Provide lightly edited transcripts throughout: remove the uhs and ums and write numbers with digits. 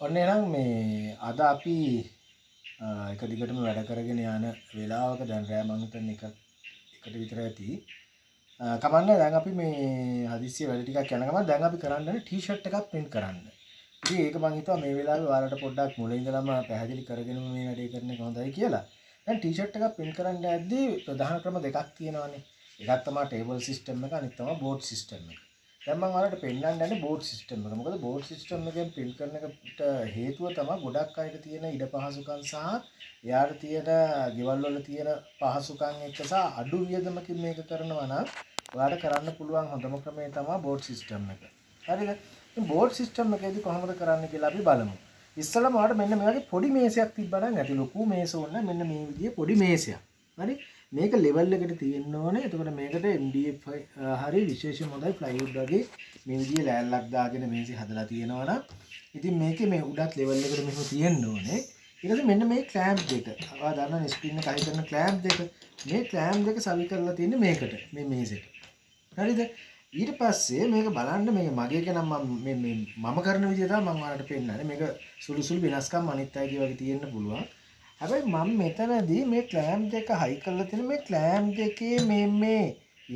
ඔන්න එහෙනම් මේ අද අපි එක දිගටම වැඩ කරගෙන යන වෙලාවක දැන් රෑ මම හිතන්නේ එකට විතර ඇති. කමන්නේ දැන් අපි මේ හදිස්සිය වැඩ ටිකක් යන ගමන් දැන් අපි කරන්න ඕනේ ටී-ෂර්ට් එකක් print කරන්න. ඉතින් ඒක මම හිතුවා මේ වෙලාවේ ඔයාලට පොඩ්ඩක් මුලින් ඉඳලම පැහැදිලි කරගෙන මේ වැඩේ කරන එක හොඳයි කියලා. දැන් ටී-ෂර්ට් එකක් print කරන්න යද්දී ප්‍රධාන ක්‍රම දෙකක් තියෙනවානේ. එකක් තමයි table system එක අනිත් තමයි board system එක. දැන් මම ඔයාලට පෙන්නන්න යන්නේ board system එක. මොකද board system එකෙන් print කරන එකට හේතුව තමයි ගොඩක් අයට තියෙන ඉඩ පහසුකම් සහ එයාට තියෙන ගෙවල් වල තියෙන පහසුකම් එක්ක සහ අඩු වියදමකින් මේක කරනවා නම් ඔයාලට කරන්න පුළුවන් හොඳම ක්‍රමය තමයි board system එක. හරිද? ඉතින් board system එකේදී කොහොමද කරන්න කියලා අපි බලමු. ඉස්සෙල්ලාම ඔයාලට මෙන්න මේ වගේ පොඩි මේසයක් තිබ්බනම් ඇති ලොකු මේස ඕනේ මෙන්න මේ විදිහේ පොඩි මේසයක්. හරි? මේක ලෙවල් එකට තියෙන්න ඕනේ. එතකොට මේකට MDF හරි විශේෂ මොඩල් plywood වගේ මේ විදිහේ ලෑල්ලක් දාගෙන මේසෙ හදලා තියෙනවා නම් ඉතින් මේකේ මේ උඩත් ලෙවල් එකට මෙහෙම තියෙන්න ඕනේ. ඊට පස්සේ මෙන්න මේ ක්ලෑම්ප් දෙක. ඔයා දන්නවනේ ස්ක්‍රීන් එක හයි කරන ක්ලෑම්ප් දෙක. මේ ක්ලෑම්ප් දෙක සවි කරලා තියෙන්නේ මේකට මේ මේසෙට. හරිද? ඊට පස්සේ මේක බලන්න මේක මගේ එක නම් මම කරන විදිහ තමයි මම ඔයාලට පෙන්නන්නේ. මේක සුළු සුළු වෙනස්කම් අනිත් අයගේ වගේ තියෙන්න පුළුවන්. හැබැයි මම මෙතනදී මේ ක්ලෑම්ප් දෙක හයි කරලා තියෙන මේ ක්ලෑම්ප් දෙකේ මේ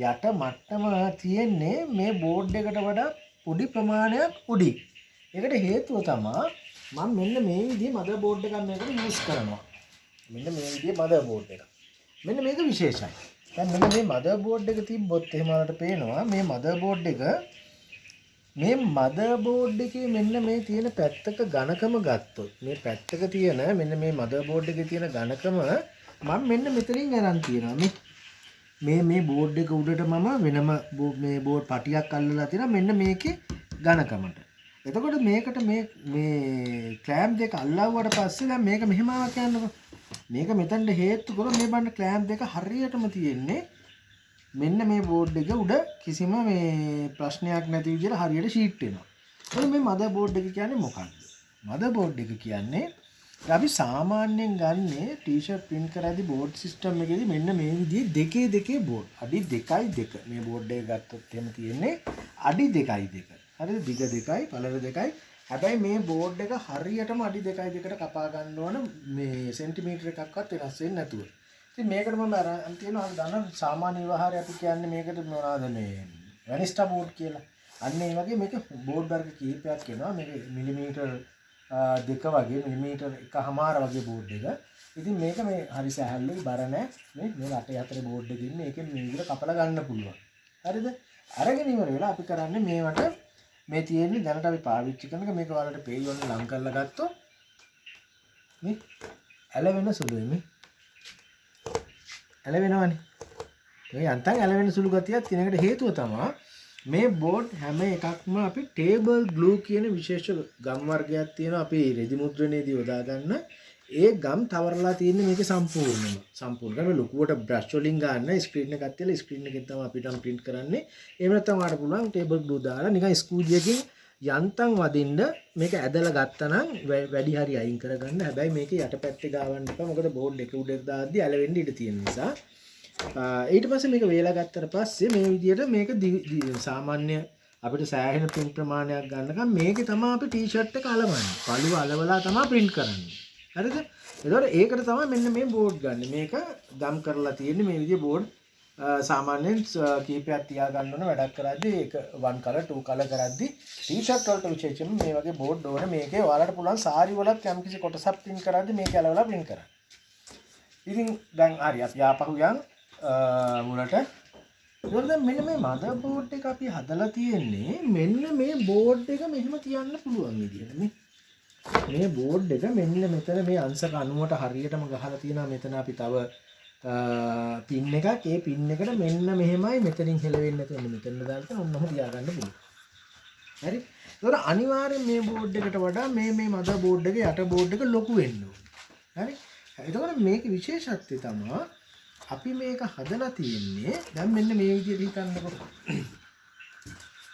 යට මට්ටම තියෙන්නේ මේ බෝඩ් එකට වඩා පොඩි ප්‍රමාණයක් උඩින්. ඒකට හේතුව තමයි මම මෙන්න මේ විදිහේ මදර් බෝඩ් එකක් මේකට යූස් කරනවා. මෙන්න මේ විදිහේ මදර් බෝඩ් එකක්. මෙන්න මේක විශේෂයි. දැන් මෙන්න මේ මදර් බෝඩ් එක තිබ්බොත් එහෙම වලට පේනවා මේ මදර් බෝඩ් එකේ මෙන්න මේ තියෙන පැත්තක ඝනකම ගත්තොත් මේ පැත්තක තියෙන මෙන්න මේ මදර් බෝඩ් එකේ තියෙන ඝනකම මම මෙන්න මෙතනින් අරන් තියනවා මේ බෝඩ් එක උඩට මම වෙනම මේ බෝඩ් පටියක් අල්ලලා තියෙනවා මෙන්න මේකේ ඝනකමට. එතකොට මේකට මේ ක්ලෑම්ප් දෙක අල්ලවුවට පස්සේ දැන් මේක මෙහෙම ආවා කියන්නකො. මේක මෙතනට හේතු කරොත් මේ බන්න ක්ලෑම්ප් දෙක හරියටම තියෙන්නේ මෙන්න මේ බෝඩ් එක උඩ කිසිම මේ ප්‍රශ්නයක් නැති විදිහට හරියට ෂීට් වෙනවා. එතකොට මේ මදර් බෝඩ් එක කියන්නේ මොකක්ද? මදර් බෝඩ් එක කියන්නේ අපි සාමාන්‍යයෙන් ගන්නේ ටී-ෂර්ට් print කරද්දී බෝඩ් සිස්ටම් එකේදී මෙන්න මේ විදිහේ දෙකේ බෝඩ්. අඩි 2.2. මේ බෝඩ් එක ගත්තොත් එහෙම තියෙන්නේ අඩි 2.2. හරිද? දිග 2යි පළල 2යි. හැබැයි මේ බෝඩ් එක හරියටම අඩි 2.2කට කපා ගන්න ඕන මේ සෙන්ටිමීටර එකක්වත් වෙනස් වෙන්නේ නැතුව. ඉතින් මේකට මම අරන් තියෙනවා අපි දන්න සාමාන්‍ය විවහාරය අපි කියන්නේ මේකට මොනවාද මේ වැනිස්ටා බෝඩ් කියලා. අන්න ඒ වගේ මේක බෝඩ් වර්ග කිහිපයක් එනවා. මේක මිලිමීටර් 2 වගේ මිලිමීටර් 1.5 වගේ බෝඩ් එක. ඉතින් මේක මේ හරි සැහැල්ලුයි බර නැහැ. මේ අටේ අතර බෝඩ් එකකින් ඉන්නේ. ඒකෙන් මේ විදිහට කපලා ගන්න පුළුවන්. හරිද? අරගෙන ඉවර වෙලා අපි කරන්නේ මේවට මේ තියෙන්නේ දැනට අපි පාවිච්චි කරන එක මේක ඔයාලට පේයි ඔන්න ලං කරලා ගත්තොත් මේ ඇලවෙන සුළුයි මේ ඇලවෙනවනේ මේ යන්තම් ඇලවෙන සුළු ගතියක් තියෙන එකට හේතුව තමයි මේ බෝඩ් හැම එකක්ම අපි ටේබල් ග්ලූ කියන විශේෂ ගම් වර්ගයක් තියෙනවා අපි රෙදි මුද්‍රණයේදී යොදා ගන්න ඒ ගම් තවරලා තියෙන්නේ මේකේ සම්පූර්ණයෙන්ම ලොකුවට බ්‍රෂ් වලින් ගන්න ස්ක්‍රීන් එකක් තියලා ස්ක්‍රීන් එකෙන් තමයි අපිට print කරන්නේ එහෙම නැත්නම් ඔයාලට පුළුවන් ටේබල් ග්ලූ දාලා නිකන් ස්කූජියකින් යන්තම් වදින්න මේක ඇදලා ගත්තා නම් වැඩි හරි අයින් කරගන්න හැබැයි මේකේ යටපැත්තේ ගාවන්න එපා මොකද බෝඩ් එක උඩට දාද්දි ඇලවෙන්න ඉඩ තියෙන නිසා ඊට පස්සේ මේක වේලා ගත්තට පස්සේ මේ විදිහට මේක සාමාන්‍ය අපිට සෑහෙන print ප්‍රමාණයක් ගන්නකම් මේකේ තමයි අපි ටී-ෂර්ට් එක අලවන්නේ පළුව අලවලා තමයි print කරන්නේ හරිද? එතකොට ඒකට තමයි මෙන්න මේ බෝඩ් ගන්න. මේක ගම් කරලා තියෙන්නේ මේ විදිහේ බෝඩ් සාමාන්‍යයෙන් කීපයක් තියා ගන්න ඕන වැඩක් කරද්දී ඒක 1 color 2 color කරද්දී ටී-ෂර්ට් වලට විශේෂයෙන්ම මේ වගේ බෝඩ් ඕනේ. මේකේ ඔයාලට පුළුවන් සාරි වලත් යම්කිසි කොටසක් print කරද්දී මේක අලවලා print කරන්න. ඉතින් දැන් හරි අපි ආපහු යන් මුලට. ඒකද මෙන්න මේ මදර් බෝඩ් එක අපි හදලා තියෙන්නේ මෙන්න මේ බෝඩ් එක මෙහෙම තියන්න පුළුවන් විදිහට මේ බෝඩ් එක මෙන්න මෙතන මේ අංශක 90ට හරියටම ගහලා තියෙනවා මෙතන අපි තව පින් එකක් ඒ පින් එකට මෙන්න මෙහෙමයි මෙතනින් හෙලවෙන්නේ නැතුව මෙතන දාලා ඔන්නම තියාගන්න පුළුවන්. හරි? ඒතකොට අනිවාර්යෙන් මේ බෝඩ් එකට වඩා මේ මදර් බෝඩ් එකේ යට බෝඩ් එක ලොකු වෙන්න ඕනේ. හරි? එතකොට මේකේ විශේෂත්වය තමයි අපි මේක හදලා තියෙන්නේ දැන් මෙන්න මේ විදිහට හිතන්නකො.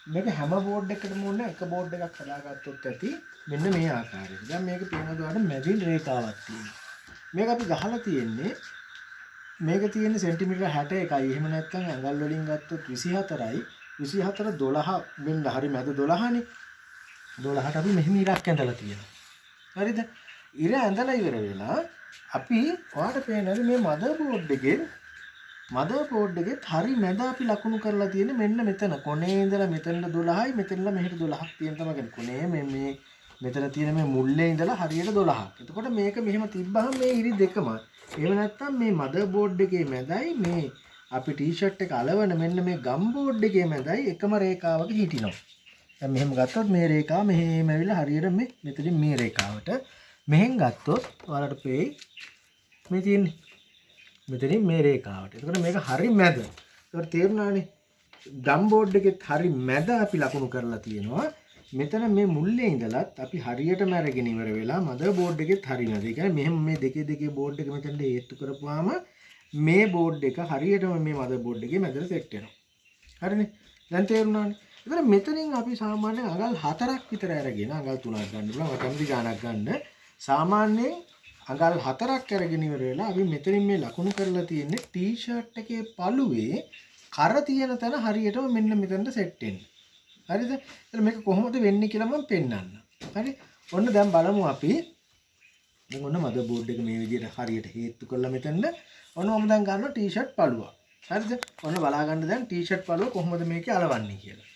මේක හැම බෝඩ් එකකටම ඕනේ එක බෝඩ් එකක් හදාගත්තොත් ඇති මෙන්න මේ ආකාරයට. දැන් මේක පේනවාද ඔයාලට මැදින් රේඛාවක් තියෙනවා. මේක අපි ගහලා තියෙන්නේ මේක තියෙන්නේ සෙන්ටිමීටර 61යි. එහෙම නැත්නම් ඇඟල් වලින් ගත්තොත් 24යි. 24 12 වෙන්න හරි මැද 12නේ. 12ට අපි මෙහෙම ඉරක් ඇඳලා තියෙනවා. හරිද? ඉර ඇඳලා ඉවර වෙලා අපි ඔයාලට පේනද මේ මදර්බෝඩ් එකේ හරි මැද අපි ලකුණු කරලා තියෙන්නේ මෙන්න මෙතන. කොනේ ඉඳලා මෙතනට 12යි මෙතනලා මෙහෙට 12ක් තියෙන තමයි කියන්නේ. කොනේ මේ මෙතන තියෙන මේ මුල්ලේ ඉඳලා හරියට 12ක්. එතකොට මේක මෙහෙම තිබ්බහම මේ ඉරි දෙකම. එහෙම නැත්නම් මේ මදර්බෝඩ් එකේ මැදයි මේ අපි ටී-ෂර්ට් එක අලවන මෙන්න මේ ගම් බෝඩ් එකේ මැදයි එකම රේඛාවක හිටිනවා. දැන් මෙහෙම ගත්තොත් මේ රේඛාව මෙහෙම ඇවිල්ලා හරියට මේ මෙතනින් මේ රේඛාවට මෙහෙන් ගත්තොත් ඔයාලට පේයි මේ තියෙන්නේ මෙතනින් මේ රේඛාවට. එතකොට මේක හරි මැද. ඒකට තේරුණානේ. ගම් බෝඩ් එකෙත් හරි මැද අපි ලකුණු කරලා තියෙනවා. මෙතන මේ මුල්ලේ ඉඳලත් අපි හරියටම අරගෙන ඉවර වෙලා මදර් බෝඩ් එකෙත් හරි මැද. ඒ කියන්නේ මෙහෙම මේ දෙකේ බෝඩ් එක මෙතනට හේතු කරපුවාම මේ බෝඩ් එක හරියටම මේ මදර් බෝඩ් එකේ මැදට සෙට් වෙනවා. හරිනේ. දැන් තේරුණානේ. ඒතර මෙතනින් අපි සාමාන්‍යයෙන් අඟල් 4ක් විතර අරගෙන අඟල් 3ක් ගන්න පුළුවන්. කැමති ගාණක් ගන්න. සාමාන්‍යයෙන් අඟල් 4ක් අරගෙන ඉවර වෙලා අපි මෙතනින් මේ ලකුණු කරලා තියෙන්නේ ටී-ෂර්ට් එකේ පළුවේ කර තියෙන තැන හරියටම මෙන්න මෙතනට සෙට් වෙන්න. හරිද? එහෙනම් මේක කොහොමද වෙන්නේ කියලා මම පෙන්නන්නම්. හරි? ඔන්න දැන් බලමු අපි. දැන් ඔන්න මදර් බෝඩ් එක මේ විදිහට හරියට හේතු කරලා මෙතනද ඔන්න මම දැන් ගන්නවා ටී-ෂර්ට් පළුව. හරිද? ඔන්න බලා ගන්න දැන් ටී-ෂර්ට් පළුව කොහොමද මේකේ අලවන්නේ කියලා.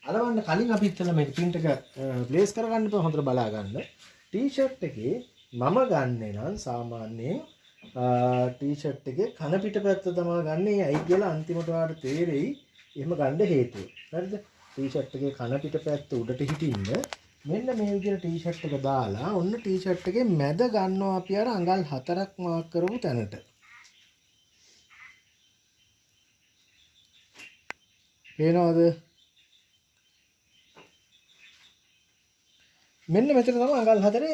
අලවන්න කලින් අපි ඉතල මේ print එක ප්ලේස් කරගන්න ඉතින් හොඳට බලා ගන්න. ටී-ෂර්ට් එකේ මම ගන්නෙ නම් සාමාන්‍යයෙන් ටී-ෂර්ට් එකේ කන පිට පැත්ත තමයි ගන්නෙ. ඇයි කියලා අන්තිමට ඔයාලට තේරෙයි. එහෙම ගන්න හේතුව. හරිද? ටී-ෂර්ට් එකේ කන පිට පැත්ත උඩට හිටින්න මෙන්න මේ විදිහට ටී-ෂර්ට් එක දාලා ඔන්න ටී-ෂර්ට් එකේ මැද ගන්නවා අපි අර අඟල් 4ක් මාක් කරපු තැනට. පේනවද? මෙන්න මෙතන තමයි අඟල් 4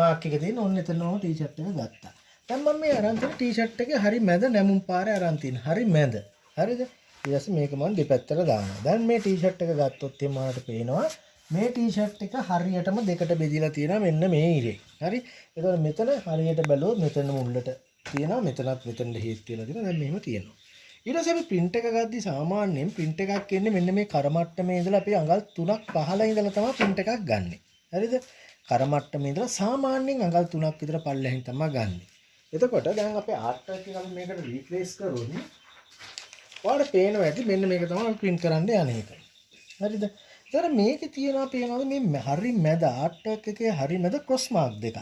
මාක් එක තියෙන. ඔන්න එතනම ටී-ෂර්ට් එක ගත්තා. දැන් මම මේ අරන් තියෙන ටී-ෂර්ට් එකේ හරි මැද නැමුම් පාරේ අරන් තියෙන. හරි මැද. හරිද? ඊට පස්සේ මේක මම දෙපැත්තට දානවා. දැන් මේ ටී-ෂර්ට් එක ගත්තොත් එහම ඔයාලට පේනවා මේ ටී-ෂර්ට් එක හරියටම දෙකට බෙදලා තියෙනවා මෙන්න මේ ඉරේ. හරි? එතකොට මෙතන හරියට බැලුවොත් මෙතන මුල්ලට තියෙනවා මෙතනත් මෙතනට හේත් වෙලා තියෙනවා. දැන් මෙහෙම තියෙනවා. ඊට පස්සේ අපි print එක ගද්දි සාමාන්‍යයෙන් print එකක් එන්නේ මෙන්න මේ කර මට්ටමේ ඉඳලා අපි අඟල් 3ක් 15 ඉඳලා තමයි print එකක් ගන්නෙ. හරිද? කර මට්ටමේ ඉඳලා සාමාන්‍යයෙන් අඟල් 3ක් විතර පල්ලෙහින් තමයි ගන්නෙ. එතකොට දැන් අපේ ආර්ට් එක එක අපි මේකට රීප්ලේස් කරොත් ඔයාලට පේනවා ඇති මෙන්න මේක තමයි print කරන්න යන්නේ එක. හරිද? ඒතර මේකේ තියෙනවා පේනවාද මේ හරි මැද ආර්ට් එකේ හරි මැද ක්‍රොස් මාක් දෙකක්.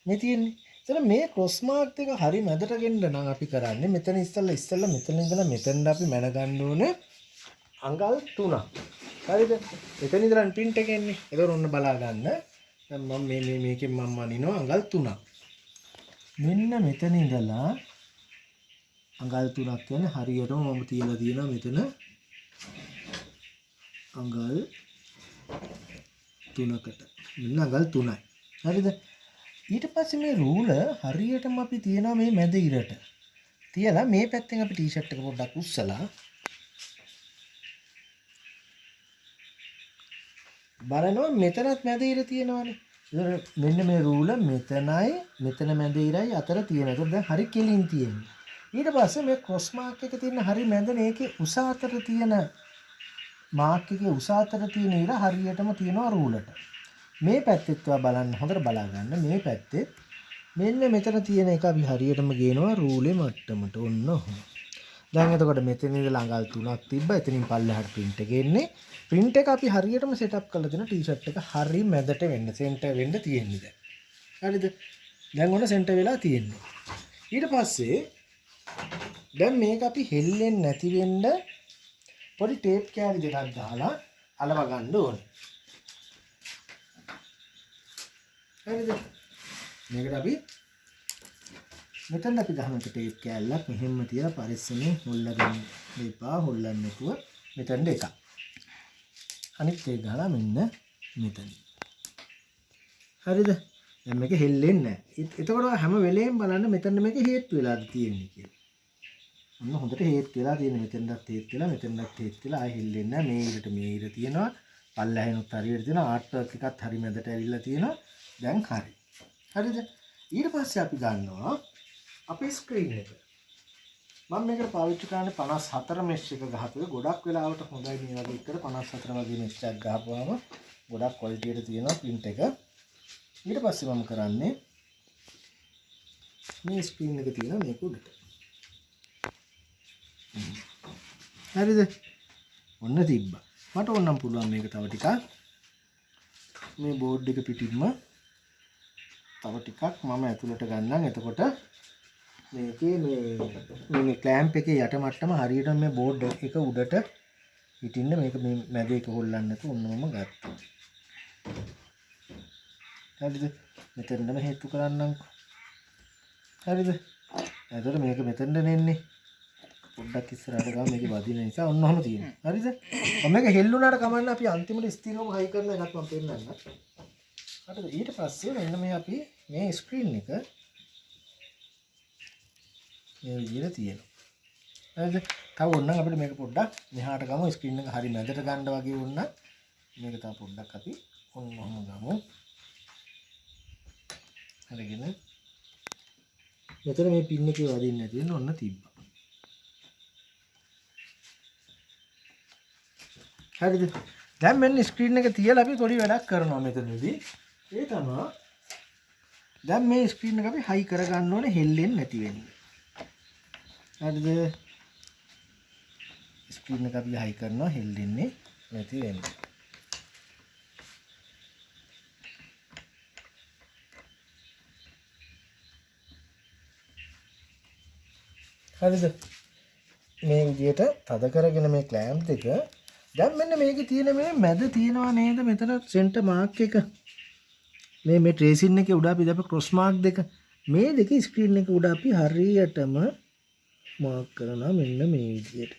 මේ තියෙන්නේ. ඒතර මේ ක්‍රොස් මාක් දෙක හරි මැදට ගෙන්න නම් අපි කරන්නේ මෙතන ඉස්සෙල්ලා මෙතන ඉඳලා මෙතනට අපි මැන ගන්න ඕනේ අඟල් 3ක්. හරිද? එතන ඉඳලා print එක එන්නේ. ඒක ඔන්න බලා ගන්න. දැන් මම මේකෙන් මම වනිනවා අඟල් 3ක්. මෙන්න මෙතන ඉඳලා අඟල් 3ක් කියන්නේ හරියටම මම තියලා තියෙනවා මෙතන අඟල් 3කට. මෙන්න අඟල් 3යි. හරිද? ඊට පස්සේ මේ රූල හරියටම අපි තියනවා මේ මැද ඉරට. තියලා මේ පැත්තෙන් අපි ටී-ෂර්ට් එක පොඩ්ඩක් උස්සලා බලනවා මෙතනත් මැද ඉර තියෙනවානේ. මෙන්න මේ රූල මෙතනයි මෙතන මැද ඉරයි අතර තියෙනවා. ඒක දැන් හරි කෙලින් තියෙන්නේ. ඊට පස්සේ මේ ක්‍රොස් මාක් එක තියෙන හරි මැදනේ ඒකේ උස අතර තියෙන මාක් එකේ උස අතර තියෙන ඉර හරියටම තියෙනවා රූලට. මේ පැත්තෙත් බලන්න හොඳට බලා ගන්න. මේ පැත්තේ මෙන්න මෙතන තියෙන එක අපි හරියටම ගේනවා රූලේ මට්ටමට. ඔන්න ඔහොම. දැන් එතකොට මෙතන ඉඳලා අඟල් 3ක් තිබ්බා. එතනින් පල්ලෙහාට print එක එන්නේ. print එක අපි හරියටම setup කරලා දෙන ටී-ෂර්ට් එක හරි මැදට වෙන්න center වෙන්න තියෙන්නේ දැන්. හරිද? දැන් ඔන්න center වෙලා තියෙන්නේ. ඊට පස්සේ දැන් මේක අපි හෙල්ලෙන්නේ නැති වෙන්න පොඩි ටේප් කෑලි දෙකක් දාලා අලව ගන්න ඕනේ. හරිද? මේකට අපි මෙතන අපි ගහන ටේප් කෑල්ලක් මෙහෙම තියලා පරිස්සමෙන් හොල්ලගන්න දෙපා හොල්ලන්න නැතුව මෙතන එකක්. අනිත් එක ගහලා මෙන්න මෙතන. හරිද? දැන් මේක හෙල්ලෙන්නේ නැහැ. එතකොට හැම වෙලේම බලන්න මෙතන මේක හේතු වෙලාද තියෙන්නේ කියලා. ඔන්න හොඳට හේතු වෙලා තියෙන මෙතනටත් හේතු වෙලා මෙතනටත් හේතු වෙලා ආයෙ හෙල්ලෙන්නේ නැහැ. මේ ඉරට මේ ඉර තියෙනවා. පල්ලහැනුත් හරියට තියෙනවා. ආර්ට් වර්ක් එකත් හරි මැදට ඇවිල්ලා තියෙනවා. දැන් හරි. හරිද? ඊට පස්සේ අපි ගන්නවා අපේ ස්ක්‍රීන් එක. මම මේකට පාවිච්චි කරන්නේ 54 මෙෂ් එක ගහපුවා. ගොඩක් වෙලාවට හොඳයි මේ වගේ එකට 54 වගේ මෙෂ් එකක් ගහපුවාම ගොඩක් ක්වොලිටි එකට තියෙනවා print එක. ඊට පස්සේ මම කරන්නේ මේ ස්ක්‍රීන් එක තියෙන මේක උඩට. හරිද? ඔන්න තිබ්බා. මට ඕනම් පුළුවන් මේක තව ටිකක් මේ බෝඩ් එක පිටින්ම තව ටිකක් මම ඇතුළට ගන්නම්. එතකොට මේකේ මේ ක්ලෑම්ප් එකේ යට මට්ටම හරියට මේ බෝඩ් එක උඩට හිටින්න මේක මේ මැද එක හොල්ලන්න නැතුව ඔන්නම ගත්තා. හරිද? මෙතනම හේතු කරන්නම්කෝ. හරිද? එතකොට මේක මෙතනට නෙන්නේ. පොඩ්ඩක් ඉස්සරහට ගාම මේක වදින නිසා ඔන්නම තියෙනවා. හරිද? මේක හෙල්ලුණාට කමන්න අපි අන්තිමට ස්ථිරවම හයි කරන එකක් මම පෙන්නන්නම්. හරිද? ඊට පස්සේ මෙන්න මේ අපි මේ ස්ක්‍රීන් එක මේ විදිහට තියෙනවා. හරිද? තව ඕනනම් අපිට මේක පොඩ්ඩක් මෙහාට ගමු. ස්ක්‍රීන් එක හරි මැදට ගන්න වගේ වුණා. මේක තව පොඩ්ඩක් අපි ඔන්නම ගමු. හරිගෙන මෙතන මේ පින් එකේ වදින්න නැති වෙන ඔන්න තිබ්බා. හරිද? දැන් මෙන්න ස්ක්‍රීන් එක තියලා අපි පොඩි වැඩක් කරනවා මෙතනදී. ඒ තමයි දැන් මේ ස්ක්‍රීන් එක අපි හයි කරගන්න ඕනේ හෙල්ලෙන්නේ නැති වෙන්න. හරිද? ස්ක්‍රීන් එක අපි හයි කරනවා හෙල්ලෙන්නේ නැති වෙන්න. හරිද? මේ විදිහට තද කරගෙන මේ ක්ලෑම්ප් එක දැන් මෙන්න මේකේ තියෙන මේ මැද තියෙනවා නේද මෙතන සෙන්ටර් මාක් එක මේ ට්‍රේසින් එකේ උඩ අපි දාපු ක්‍රොස් මාක් දෙක මේ දෙක ස්ක්‍රීන් එක උඩ අපි හරියටම මාක් කරනවා මෙන්න මේ විදිහට.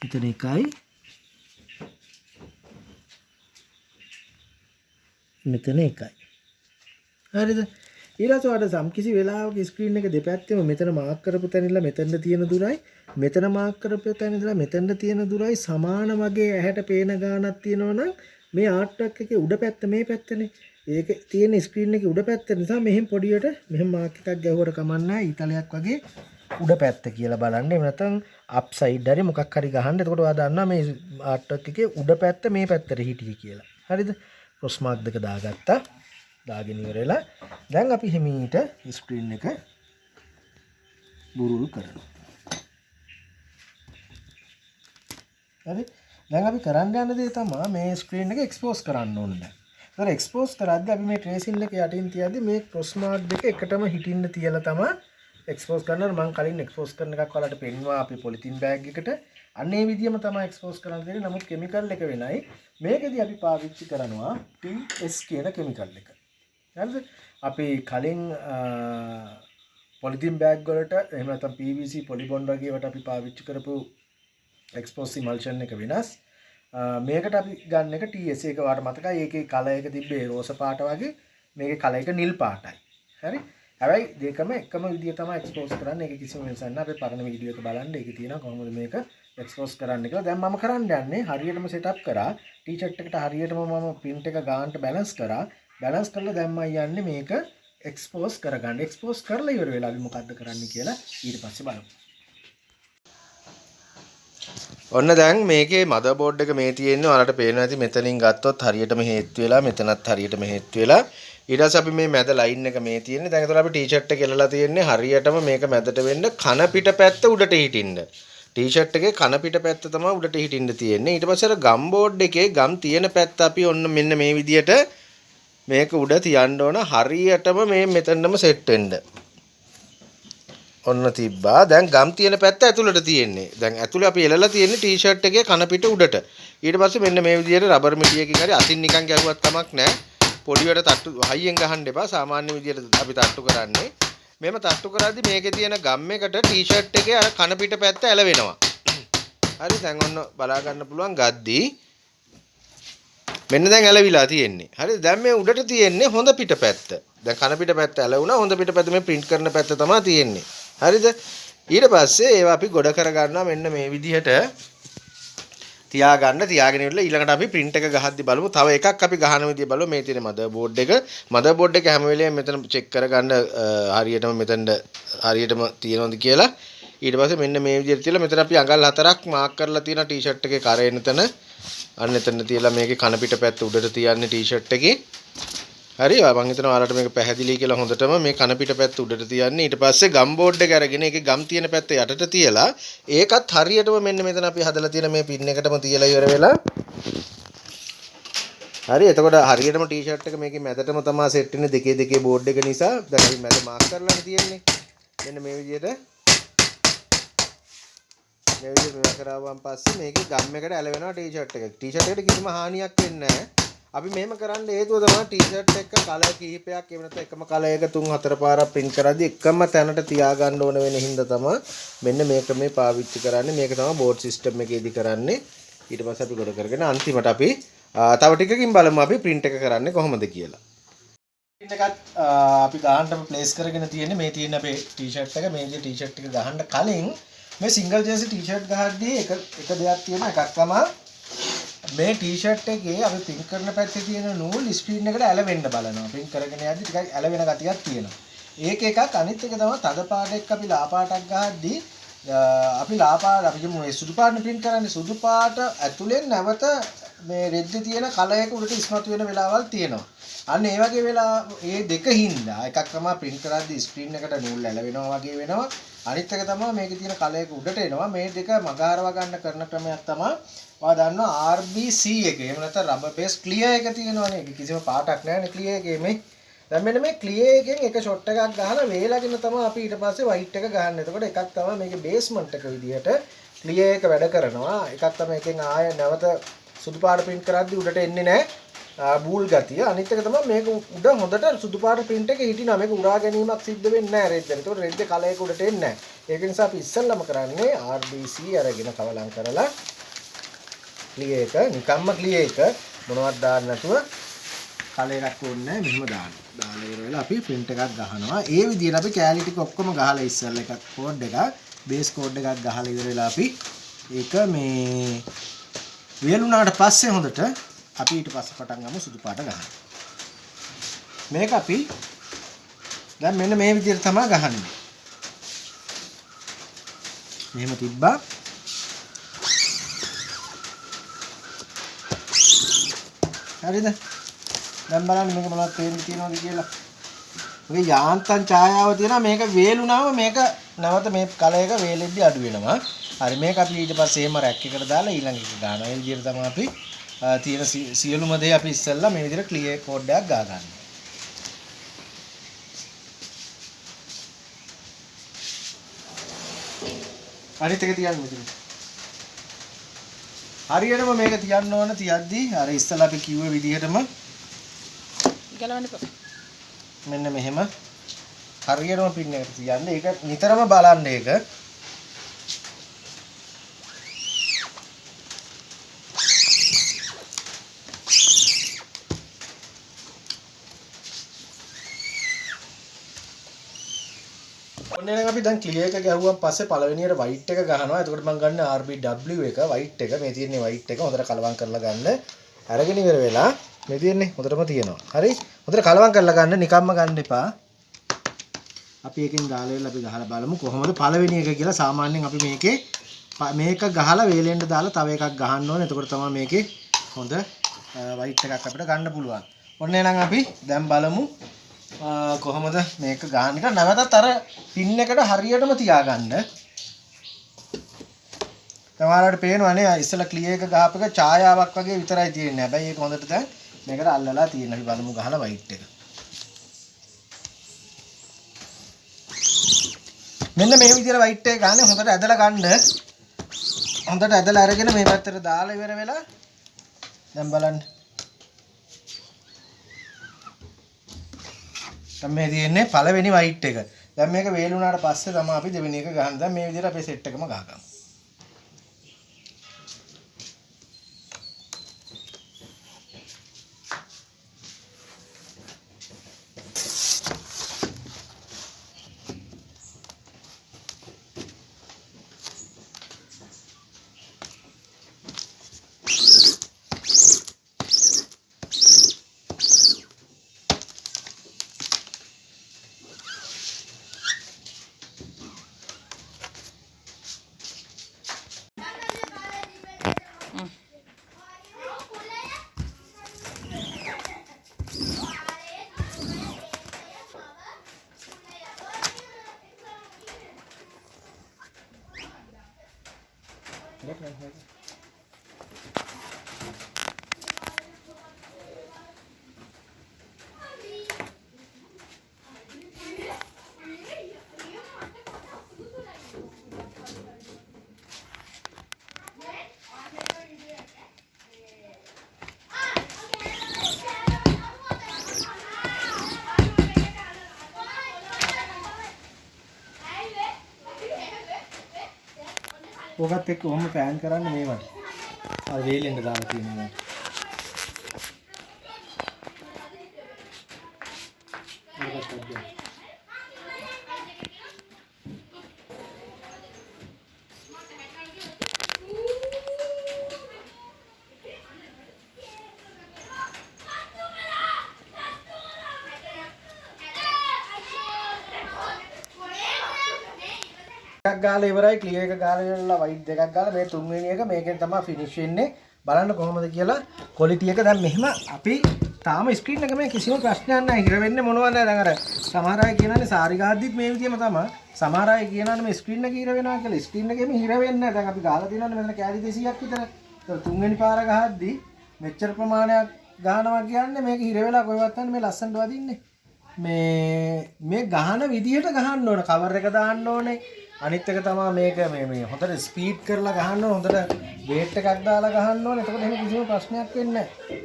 මෙතන එකයි මෙතන එකයි. හරිද? ඊළඟට සම්කිසි වෙලාවක ස්ක්‍රීන් එක දෙපැත්තෙම මෙතන මාක් කරපු තැන ඉඳලා මෙතන තියෙන දුරයි මෙතන මාක් කරපු තැන ඉඳලා මෙතන තියෙන දුරයි සමාන වගේ ඇහැට පේන ගානක් තියෙනවනම් මේ ආර්ට් වර්ක් එකේ උඩ පැත්ත මේ පැත්තනේ. ඒක තියෙන ස්ක්‍රීන් එකේ උඩ පැත්ත නිසා මෙහෙම පොඩියට මෙහෙම මාක් එකක් ගැහුවට කමක් නැහැ. ඊතලයක් වගේ උඩ පැත්ත කියලා බලන්න. එහෙම නැත්නම් අප් සයිඩ් හරි මොකක් හරි ගහන්න. එතකොට ඔයා දන්නවා මේ ආර්ට් වර්ක් එකේ උඩ පැත්ත මේ පැත්තට හිටියේ කියලා. හරිද? ක්‍රොස් මාක් දෙක දාගත්තා. දාගෙන ඉවරලා දැන් අපි හිමීට ස්ක්‍රීන් එක බුරුල් කරනවා. හරි? දැන් අපි කරන්න යන දේ තමයි මේ ස්ක්‍රීන් එක එක්ස්පෝස් කරන්න ඕනේ. ඒතර එක්ස්පෝස් කරද්දී අපි මේ ට්‍රේසින් එක යටින් තියද්දී මේ ක්‍රොස් මාක් දෙක එකටම හිටින්න තියලා තමයි එක්ස්පෝස් කරනවා. මම කලින් එක්ස්පෝස් කරන එකක් ඔයාලට පෙන්වුවා අපි පොලිතින් බෑග් එකට. අන්න ඒ විදිහම තමයි එක්ස්පෝස් කරන්න දෙන්නේ. නමුත් කිමිකල් එක වෙනයි. මේකෙදී අපි පාවිච්චි කරනවා TS කියන කිමිකල් එක. හරිද? අපි කලින් පොලිතින් බෑග් වලට එහෙම නැත්නම් PVC පොලිබොන්ඩ් වගේ ඒවට අපි පාවිච්චි කරපු එක්ස්පෝස් ඉමල්ෂන් එක වෙනස්. මේකට අපි ගන්න එක TS එක වාට මතකයි. ඒකේ කලර් එක තිබ්බේ රෝස පාට වගේ. මේකේ කලර් එක නිල් පාටයි. හරි? හැබැයි දෙකම එකම විදිය තමයි එක්ස්පෝස් කරන්නේ. ඒක කිසිම වෙනසක් නැහැ. අපි පරණ වීඩියෝ එක බලන්න. ඒකේ තියෙනවා කොහොමද මේක එක්ස්පෝස් කරන්න කියලා. දැන් මම කරන්න යන්නේ හරියටම සෙටප් කරා. ටී-ෂර්ට් එකට හරියටම මම print එක ගන්නට බැලන්ස් කරා. බැලන්ස් කරලා දැන් මම යන්නේ මේක එක්ස්පෝස් කරගන්න. එක්ස්පෝස් කරලා ඉවර වෙලා අපි මොකද්ද කරන්න කියලා ඊට පස්සේ බලමු. ඔන්න දැන් මේකේ මදර් බෝඩ් එක මේ තියෙන්නේ. ඔයාලට පේනවා ඇති මෙතනින් ගත්තොත් හරියටම හේතු වෙලා මෙතනත් හරියටම හේතු වෙලා. ඊට පස්සේ අපි මේ මැද ලයින් එක මේ තියෙන්නේ. දැන් ඒතකොට අපි ටී-ෂර්ට් එක එලලා තියෙන්නේ හරියටම මේක මැදට වෙන්න කන පිට පැත්ත උඩට හිටින්න. ටී-ෂර්ට් එකේ කන පිට පැත්ත තමයි උඩට හිටින්න තියෙන්නේ. ඊට පස්සේ අර ගම් බෝඩ් එකේ ගම් තියෙන පැත්ත අපි ඔන්න මෙන්න මේ විදියට මේක උඩ තියන්න ඕන. හරියටම මේ මෙතනම සෙට් වෙන්න. ඔන්න තිබ්බා. දැන් ගම් තියෙන පැත්ත ඇතුළට තියෙන්නේ. දැන් ඇතුළේ අපි එලලා තියෙන්නේ ටී-ෂර්ට් එකේ කන පිට උඩට. ඊට පස්සේ මෙන්න මේ විදියට රබර් මිටියකින් හරි අතින් නිකන් ගැහුවත් කමක් නැහැ. පොඩියට තට්ටු හයියෙන් ගහන්න එපා. සාමාන්‍ය විදියට අපි තට්ටු කරන්නේ. මෙහෙම තට්ටු කරද්දි මේකේ තියෙන ගම් එකට ටී-ෂර්ට් එකේ අර කන පිට පැත්ත ඇලවෙනවා. හරි දැන් ඔන්න බලා ගන්න පුළුවන් ගද්දී මෙන්න දැන් ඇලවිලා තියෙන්නේ. හරි දැන් මේ උඩට තියෙන්නේ හොඳ පිට පැත්ත. දැන් කන පිට පැත්ත ඇලවුණා. හොඳ පිට පැත්ත මේ print කරන පැත්ත තමයි තියෙන්නේ. හරිද? ඊට පස්සේ ඒවා අපි ගොඩ කර ගන්නවා මෙන්න මේ විදිහට තියාගන්න. තියාගෙන ඉවරලා ඊළඟට අපි print එක ගහද්දි බලමු. තව එකක් අපි ගහන විදිය බලමු. මේ තියෙන මදර් බෝඩ් එක. මදර් බෝඩ් එක හැම වෙලේම මෙතන චෙක් කරගන්න හරියටම මෙතනට හරියටම තියෙනවද කියලා. ඊට පස්සේ මෙන්න මේ විදිහට තියලා මෙතන අපි අඟල් 4ක් මාක් කරලා තියෙන ටී-ෂර්ට් එකේ කර එනතන අන්න එතන තියලා මේකේ කන පිට පැත්ත උඩට තියන්නේ ටී-ෂර්ට් එකේ. හරි මම හිතනවා ඔයාලට මේක පැහැදිලි කියලා හොඳටම මේ කන පිට පැත්ත උඩට තියන්නේ. ඊට පස්සේ ගම් බෝඩ් එක අරගෙන ඒකේ ගම් තියෙන පැත්ත යටට තියලා ඒකත් හරියටම මෙන්න මෙතන අපි හදලා තියෙන මේ පින් එකටම තියලා ඉවර වෙලා හරි එතකොට හරියටම ටී-ෂර්ට් එක මේකේ මැදටම තමයි සෙට් වෙන්නේ දෙකේ බෝඩ් එක නිසා. දැන් අපි මැද මාක් කරලානේ තියෙන්නේ. මෙන්න මේ විදිහට මේවා කරාවන් පස්සේ මේකේ ගම් එකට ඇලවෙනවා ටී-ෂර්ට් එක. ටී-ෂර්ට් එකට කිසිම හානියක් වෙන්නේ නැහැ. අපි මෙහෙම කරන්න හේතුව තමයි ටී-ෂර්ට් එක කලර් කිහිපයක් එහෙම නැත්නම් එකම කලර් එක 3-4 පාරක් print කරද්දී එකම තැනට තියාගන්න ඕන වෙන හින්දා තමයි මෙන්න මේක මේ පාවිච්චි කරන්නේ. මේක තමයි බෝඩ් සිස්ටම් එකේදී කරන්නේ. ඊට පස්සේ අපි ගොඩ කරගෙන අන්තිමට අපි තව ටිකකින් බලමු අපි print එක කරන්නේ කොහොමද කියලා. print එකත් අපි ගහන්නම ප්ලේස් කරගෙන තියෙන්නේ මේ තියෙන අපේ ටී-ෂර්ට් එක. මේ විදිහේ ටී-ෂර්ට් එක ගහන්න කලින් මේ සිංගල් ජර්සි ටී-ෂර්ට් ගහද්දී එක දෙයක් තියෙනවා. එකක් තමයි මේ ටී-ෂර්ට් එකේ අපි print කරන පැත්තේ තියෙන නූල් ස්ක්‍රීන් එකට ඇලවෙන්න බලනවා. print කරගෙන යද්දි ටිකක් ඇලවෙන ගතියක් තියෙනවා. ඒක එකක්. අනිත් එක තමයි තද පාට එක්ක අපි ලා පාටක් ගහද්දී අපි ලා පාට අපි මේ සුදු පාටනේ print කරන්නේ. සුදු පාට ඇතුලෙන් නැවත මේ රෙද්දේ තියෙන කලර් එක උඩට ඉස්මතු වෙන වෙලාවල් තියෙනවා. අන්න ඒ වගේ වෙලා ඒ දෙක හින්දා එකක් තමයි print කරද්දී ස්ක්‍රීන් එකට නූල් ඇලවෙනවා වගේ වෙනවා. අනිත් එක තමයි මේකේ තියෙන කලර් එක උඩට එනවා. මේ දෙක මගහරව ගන්න කරන ක්‍රමයක් තමයි ඔයා දන්නවා RBC එක. එහෙම නැත්නම් රබර් බේස් ක්ලියර් එක තියෙනවනේ. ඒක කිසිම පාටක් නැහැනේ ක්ලියර් එකේ මේ. දැන් මෙන්න මේ ක්ලියර් එකෙන් එක ෂොට් එකක් ගහලා වේලගෙන තමයි අපි ඊට පස්සේ වයිට් එක ගහන්නේ. එතකොට එකක් තමයි මේකේ බේස්මන්ට් එක විදියට ක්ලියර් එක වැඩ කරනවා. එකක් තමයි එකෙන් ආය නැවත සුදු පාට print කරද්දී උඩට එන්නේ නැහැ බූල් ගතිය. අනිත් එක තමයි මේක උඩ හොඳට සුදු පාට print එකේ හිටිනවා. මේක උරා ගැනීමක් සිද්ධ වෙන්නේ නැහැ රෙද්දට. ඒතකොට රෙද්දේ කලර් එක උඩට එන්නේ නැහැ. ඒක නිසා අපි ඉස්සෙල්ලම කරන්නේ RBC අරගෙන කවලම් කරලා ක්ලියර් එක නිකම්ම ක්ලියර් එක මොනවත් දාන්න නැතුව කලර් එකක් ඕනේ නැහැ. මෙහෙම දාන්න. දාලා ඉවර වෙලා අපි print එකක් ගහනවා. ඒ විදිහට අපි කැලි ටික ඔක්කොම ගහලා ඉස්සෙල්ලා එකක් කෝඩ් එකක් බේස් කෝඩ් එකක් ගහලා ඉවර වෙලා අපි ඒක මේ වියලුණාට පස්සේ හොඳට අපි ඊට පස්සේ පටන් ගමු සුදු පාට ගන්න. මේක අපි දැන් මෙන්න මේ විදිහට තමයි ගහන්නේ. මෙහෙම තිබ්බා. හරිද? දැන් බලන්න මේක මොනවද තේරෙන්නේ තියෙනවද කියලා. මේක යාන්තම් ඡායාව තියෙනවා. මේක වේලුණාම මේක නැවත මේ කලර් එක වේලෙද්දී අඩු වෙනවා. හරි මේක අපි ඊට පස්සේ එහෙම රැක් එකට දාලා ඊළඟ එක ගන්නවා. ඒ විදිහට තමයි අපි තියෙන සියලුම දේ අපි ඉස්සෙල්ලා මේ විදිහට ක්ලියර් කෝඩ් එකක් ගා ගන්නවා. අනිත් එක තියන්න මෙතන. හරියටම මේක තියන්න ඕන තියද්දී අර ඉස්සෙල්ලා අපි කිව්ව විදිහටම ගලවන්න එපා. මෙන්න මෙහෙම හරියටම පින් එකට තියන්න. ඒක නිතරම බලන්න ඒක. ඔන්න අපි දැන් ක්ලියර් එක ගැහුවන් පස්සේ පළවෙනියට වයිට් එක ගහනවා. එතකොට මම ගන්න RBW එක වයිට් එක. මේ තියෙන්නේ වයිට් එක. හොඳට කලවම් කරලා ගන්න. අරගෙන ඉවර වෙලා මේ තියෙන්නේ හොඳටම තියෙනවා. හරි? හොඳට කලවම් කරලා ගන්න. නිකම්ම ගන්න එපා. අපි එකෙන් ගාලා ඉවරලා අපි ගහලා බලමු කොහොමද පළවෙනි එක කියලා. සාමාන්‍යයෙන් අපි මේකේ මේක ගහලා වේලෙන්ඩ දාලා තව එකක් ගහන්න ඕනේ. එතකොට තමයි මේකේ හොඳ වයිට් එකක් අපිට ගන්න පුළුවන්. ඔන්න එහෙනම් අපි දැන් බලමු කොහොමද මේක ගන්න එක. නැවතත් අර පින් එකට හරියටම තියාගන්න. දැන් ඔයාලට පේනවනේ ඉස්සලා ක්ලියර් එක ගහපු එක ඡායාවක් වගේ විතරයි තියෙන්නේ. හැබැයි ඒක හොඳට දැන් මේකට අල්ලලා තියෙනවා. අපි බලමු ගහලා වයිට් එක. මෙන්න මේ විදිහට වයිට් එක ගන්න හොඳට ඇදලා ගන්න. හොඳට ඇදලා අරගෙන මේ පැත්තට දාලා ඉවර වෙලා දැන් බලන්න. දැන් මේ තියෙන්නේ පළවෙනි වයිට් එක. දැන් මේක වේලුණාට පස්සේ තමයි අපි දෙවෙනි එක ගහන්නේ. දැන් මේ විදිහට අපේ සෙට් එකම ගහගමු. ඕකත් එක්ක ඔහොම පෑන් කරන්න මේවට. අර වේලෙන්ද දාලා තියෙනවා. එකක් ගාලා ඉවරයි ක්ලියර් එක ගාලා ඉවරලා වයිට් දෙකක් ගාලා මේ තුන්වෙනි එක මේකෙන් තමයි ෆිනිෂ් වෙන්නේ බලන්න කොහොමද කියලා ක්වොලිටි එක දැන් මෙහෙම අපි තාම ස්ක්‍රීන් එක මේ කිසිම ප්‍රශ්නයක් නැහැ හිර වෙන්නේ මොනවද දැන් අර සමහර අය කියනවානේ සාරි ගහද්දිත් මේ විදියම තමයි සමහර අය කියනවානේ මේ ස්ක්‍රීන් එක හිර වෙනවා කියලා ස්ක්‍රීන් එකෙම හිර වෙන්නේ නැහැ දැන් අපි ගාලා තියෙනවානේ මෙතන කෑලි 200ක් විතර ඒතර තුන්වෙනි පාර ගහද්දි මෙච්චර ප්‍රමාණයක් ගහනවා කියන්නේ මේක හිර වෙලා කොහෙවත් නැහැ මේ ලස්සනට වදින්නේ මේ ගහන විදියට ගහන්න ඕන කවර් එක දාන්න ඕනේ අනිත් එක තමයි මේක මේ හොඳට ස්පීඩ් කරලා ගහන්න ඕන හොඳට වේට් එකක් දාලා ගහන්න ඕනේ එතකොට එහෙම කිසිම ප්‍රශ්නයක් වෙන්නේ නැහැ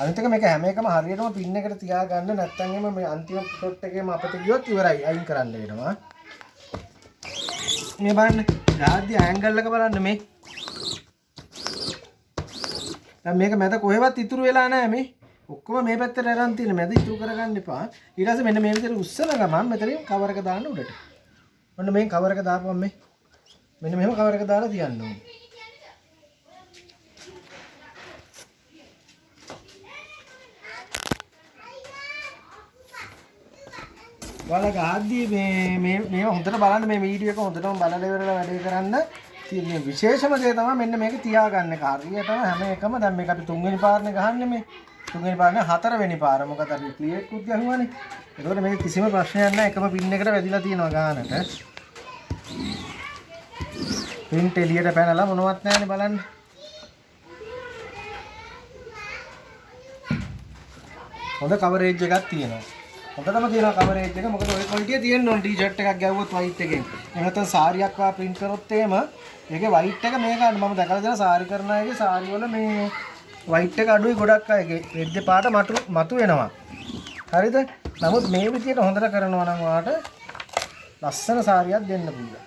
අනිත් එක මේක හැම එකම හරියටම පින් එකට තියාගන්න නැත්නම් එම මේ අන්තිම ෂොට් එකේම අපිට ගියොත් ඉවරයි අයින් කරන්න වෙනවා මේ බලන්න රාජ්‍ය ඇන්ගල් එක බලන්න මේ දැන් මේක මැද කොහෙවත් ඉතුරු වෙලා නැහැ මේ ඔක්කොම මේ පැත්තට අරන් තියෙන මැද ඉතුරු කරගන්න එපා. ඊට පස්සේ මෙන්න මේ විදිහට උස්සලා ගමන් මෙතනින් කවර් එක දාන්න උඩට. ඔන්න මේ කවර් එක දාපුවම මේ මෙන්න මෙහෙම කවර් එක දාලා තියන්න ඕනේ. ඔයාලා ගහද්දී මේ හොඳට බලන්න මේ වීඩියෝ එක හොඳටම බලලා ඉවරලා වැඩේ කරන්න. තියෙන විශේෂම දේ තමයි මෙන්න මේක තියාගන්න එක. හරියටම හැම එකම දැන් මේක අපි තුන්වෙනි පාරනේ ගහන්නේ මේ තුන්වෙනි පාරනේ හතරවෙනි පාර මොකද අපි ක්ලියර් කුත් ගහුවානේ. ඒකෝට මේක කිසිම ප්‍රශ්නයක් නැහැ. එකම පින් එකට වැදිලා තියෙනවා ගානට. පින් එළියට පැනලා මොනවත් නැහැනේ බලන්න. හොඳ කවරේජ් එකක් තියෙනවා. හොඳටම තියෙනවා කවරේජ් එක. මොකද ඔය ක්වොලිටිය තියෙන්න ඕන ටී-ෂර්ට් එකක් ගැව්වොත් වයිට් එකෙන්. එහෙම නැත්නම් සාරියක් වා print කරොත් එහෙම මේකේ වයිට් එක මේ ගන්න මම දැකලා දෙනවා සාරි කරන අයගේ සාරි වල මේ වයිට් එක අඩුයි ගොඩක් අයගේ රෙඩ් පාට මතු වෙනවා. හරිද? නමුත් මේ විදියට හොඳට කරනවා නම් ඔයාලට ලස්සන සාරියක් දෙන්න පුළුවන්.